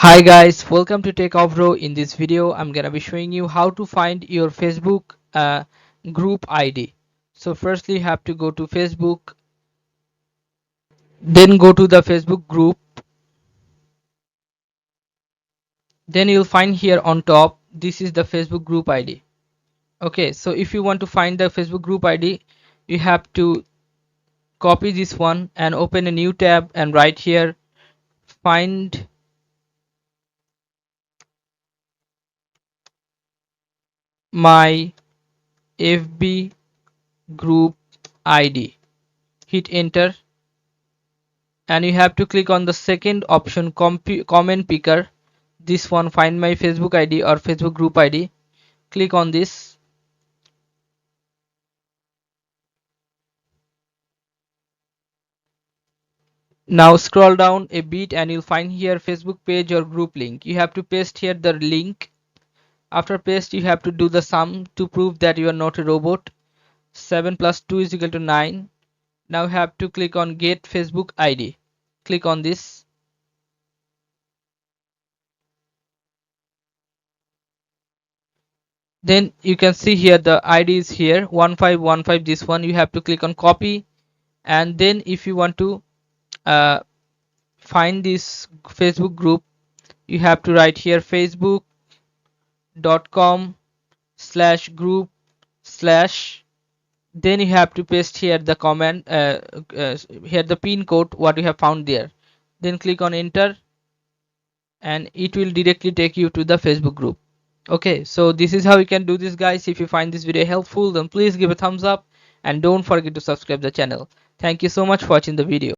Hi guys, welcome to Techavro. In this video, I'm gonna be showing you how to find your Facebook group ID. So firstly, you have to go to Facebook, then go to the Facebook group. Then you'll find here on top, this is the Facebook group ID. Okay, so if you want to find the Facebook group ID, you have to copy this one and open a new tab and write here find my FB group ID. Hit enter and you have to click on the second option, comment picker, this one, find my Facebook ID or Facebook group ID. Click on this. Now scroll down a bit and you'll find here Facebook page or group link. You have to paste here the link. After paste, you have to do the sum to prove that you are not a robot. 7 plus 2 is equal to 9. Now you have to click on get Facebook ID. Click on this. Then you can see here the ID is here 1515. This one you have to click on copy, and then if you want to uh, find this Facebook group, you have to write here facebook.com/group/ then you have to paste here the comment here the pin code what you have found there, then click on enter and it will directly take you to the Facebook group. Okay, so this is how you can do this guys. If you find this video helpful, then please give a thumbs up and don't forget to subscribe the channel. Thank you so much for watching the video.